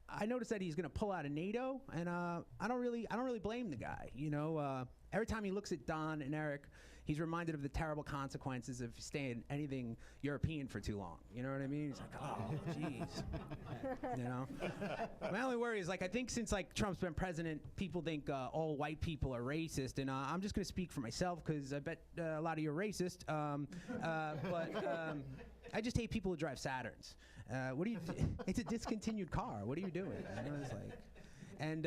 I noticed that he's going to pull out of NATO, and I don't really blame the guy. You know, every time he looks at Don and Eric, he's reminded of the terrible consequences of staying anything European for too long. You know what I mean? He's like, oh, jeez. You know? My only worry is, like, I think since, like, Trump's been president, people think all white people are racist, and I'm just going to speak for myself, because I bet a lot of you are racist. But I just hate people who drive Saturns. What do you? It's a discontinued car. What are you doing? You know, it's like, and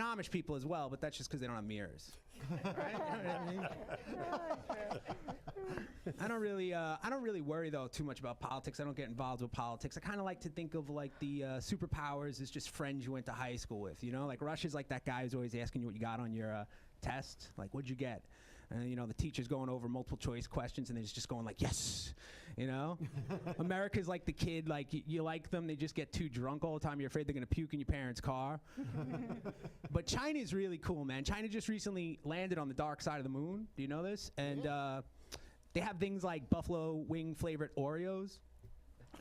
Amish people as well, but that's just because they don't have mirrors. Right? You know what I mean? I don't really worry though too much about politics. I don't get involved with politics. I kind of like to think of like the superpowers as just friends you went to high school with. You know, like Russia's like that guy who's always asking you what you got on your test. Like, what'd you get? And you know, the teacher's going over multiple choice questions, and they're just going like, yes. You know, America's like the kid, like you like them, they just get too drunk all the time. You're afraid they're gonna puke in your parents' car. But China's really cool, man. China just recently landed on the dark side of the moon. Do you know this? And they have things like buffalo wing flavored Oreos.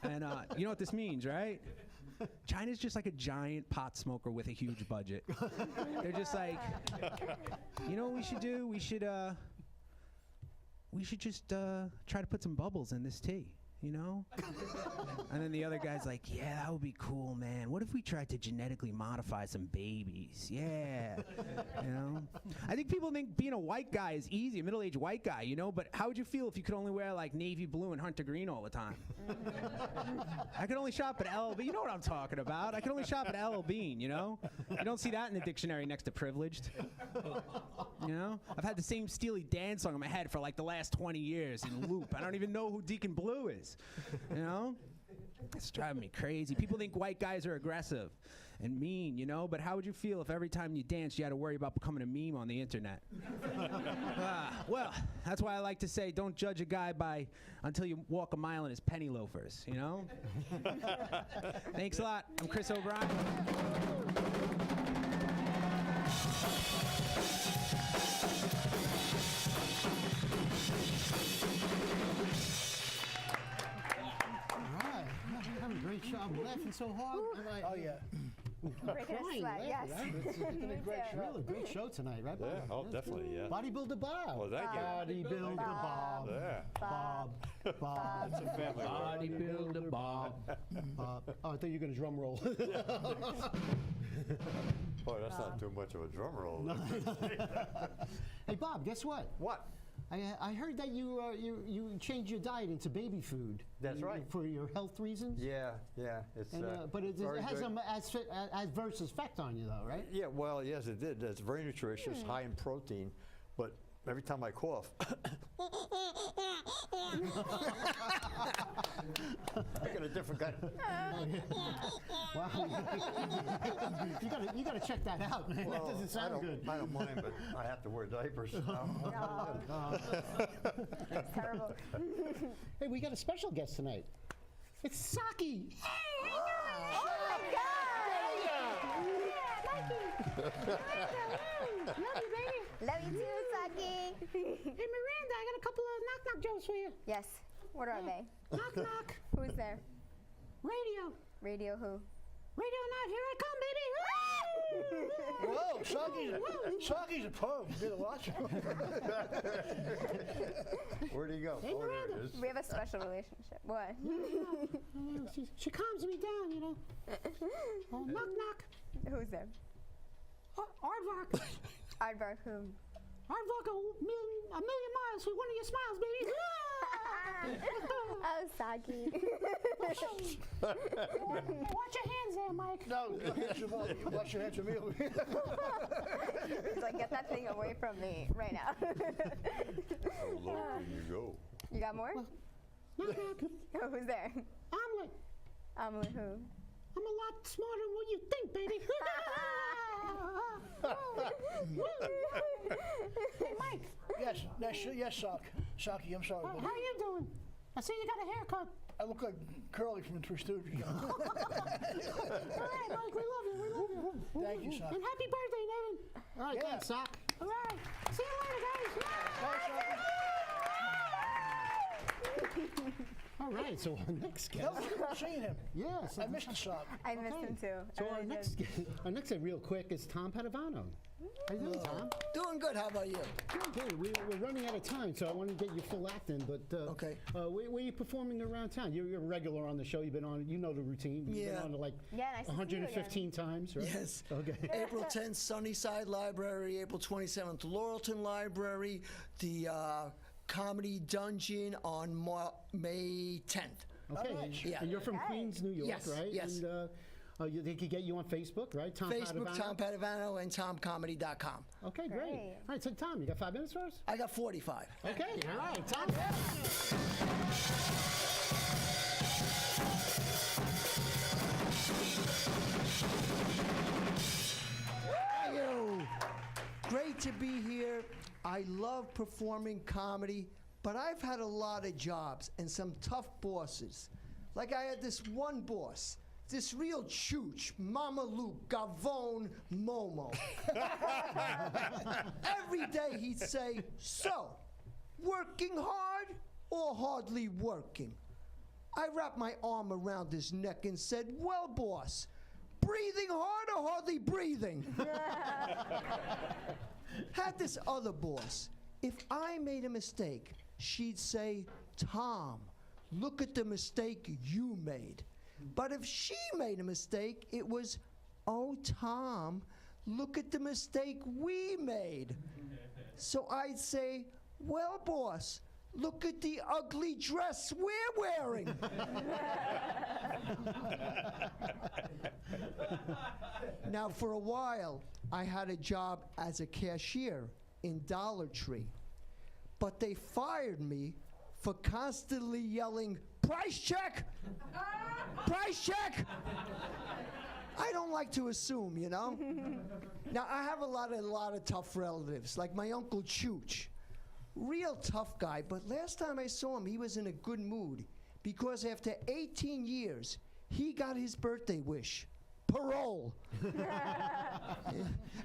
And you know what this means, right? China's just like a giant pot smoker with a huge budget. They're just like, you know what we should do? We should just try to put some bubbles in this tea, you know? And then the other guy's like, yeah, that would be cool, man. What if we tried to genetically modify some babies? Yeah, you know? I think people think being a white guy is easy, a middle-aged white guy, you know? But how would you feel if you could only wear like navy blue and hunter green all the time? I could only shop at L. But you know what I'm talking about. I could only shop at L. Bean, you know? You don't see that in the dictionary next to privileged. You know? I've had the same Steely Dan song in my head for like the last 20 years in loop. I don't even know who Deacon Blue is. You know? It's driving me crazy. People think white guys are aggressive and mean, you know? But how would you feel if every time you danced you had to worry about becoming a meme on the internet? Well, that's why I like to say don't judge a guy by until you walk a mile in his penny loafers, you know? Thanks a lot. I'm Chris Obrain. Great job. I'm laughing so hard. Oh, yeah. Breaking a sweat, yes. It's been a great show. Really great show tonight, right, Bob? Yeah, oh, definitely, yeah. Bodybuilder Bob. Well, thank you. Bodybuilder Bob. Yeah. Bob. Bob. It's a family word. Bodybuilder Bob. Bob. Oh, I thought you were going to drum roll. Boy, that's not too much of a drum roll. Hey, Bob, guess what? What? I heard that you changed your diet into baby food. That's right. For your health reasons. Yeah. It's. And, but it has some adverse effect on you, though, right? Yeah. Well, yes, it did. It's very nutritious, high in protein, but every time I cough, I get a different kind. Wow. you gotta check that out, man. Well, that doesn't sound good. I don't mind, but I have to wear diapers. That's terrible. Hey, we got a special guest tonight. It's Saki. Oh my God! Love you, baby. Love you too, Saki. Hey, Miranda, I got a couple of knock-knock jokes for you. Yes. What are they? Knock, knock. Who's there? Radio. Radio who? Radio not, here I come, baby. Whoa, Saki's a pro. You better watch him. Where'd he go? Hey, Oh, there Miranda. it is. We have a special relationship. What? She calms me down, you know. Oh, knock, knock. Who's there? Aardvark. Aardvark who? Aardvark a million miles with one of your smiles, baby. Oh, Saki. Watch your hands there, Mike. No, wash your hands from me. He's like, get that thing away from me right now. How low can you go? You got more? Knock, knock. Oh, who's there? Omelet. Omelet who? I'm a lot smarter than what you think, baby. Hey, Mike. Yes, Saki, I'm sorry. How you doing? I see you got a haircut. I look like Curly from the Three Stooges. All right, Mike, we love you. We love you. Thank you, Sock. And happy birthday, Nevin. All right, Yeah. thanks, Sock. All right. See you later, guys. All right, so our next guest. I've seen him. Yes. I missed the Sock. I missed him too. So I our really next did. real quick is Tom Padovano. How you doing, Tom? Doing good. How about you? Good. We're running out of time, so I want to get your full act in. But Okay. Where are you performing around town? You're a regular on the show. You've been on. You know the routine. You've been Yeah. on it like Yeah, nice to see you 115 times, right? Yes. Okay. April 10th, Sunnyside Library. April 27th, Laurelton Library. The Comedy Dungeon on May 10th. Okay. Yeah. And you're from Okay. Queens, New York, Yes, right? yes. And They could get you on Facebook, right? Tom Facebook, Padovano? Tom Padovano, and TomComedy.com. Okay, great. All right, so Tom, you got 5 minutes for us? I got 45. Okay, all right, Tom. Thank you. Great to be here. I love performing comedy, but I've had a lot of jobs and some tough bosses. Like I had this one boss, this real chooch, Mama Luke, Gavone, Momo. Every day he'd say, so, working hard or hardly working? I wrapped my arm around his neck and said, well, boss, breathing hard or hardly breathing? Had this other boss. If I made a mistake, she'd say, Tom, look at the mistake you made. But if she made a mistake, it was, oh, Tom, look at the mistake we made. So I'd say, well, boss, look at the ugly dress we're wearing. Now, for a while, I had a job as a cashier in Dollar Tree. But they fired me for constantly yelling, price check! Price check! I don't like to assume, you know? Now, I have a lot of tough relatives, like my Uncle Chooch. Real tough guy, but last time I saw him, he was in a good mood because after 18 years, he got his birthday wish. Parole.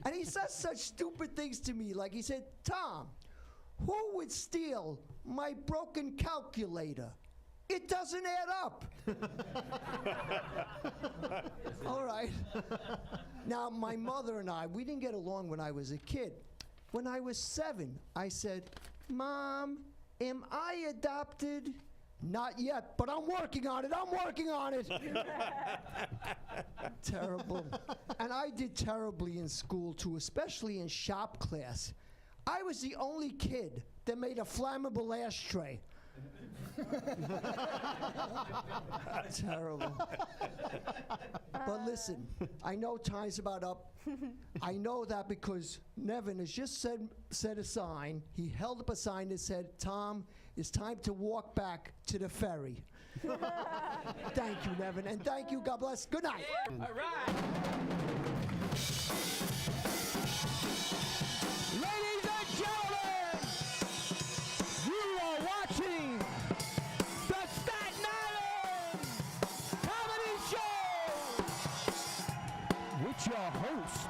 And he says such stupid things to me, like he said, Tom, who would steal my broken calculator? It doesn't add up. All right. Now, my mother and I, we didn't get along when I was a kid. When I was 7, I said, Mom, am I adopted? Not yet, but I'm working on it. I'm working on it. Terrible. And I did terribly in school, too, especially in shop class. I was the only kid that made a flammable ashtray. Terrible. But listen, I know time's about up. I know that because Nevin has just said a sign. He held up a sign that said, Tom, it's time to walk back to the ferry. Thank you, Nevin, and thank you. God bless. Good night. All right. Ladies and gentlemen, you are watching the Staten Island Comedy Show with your host,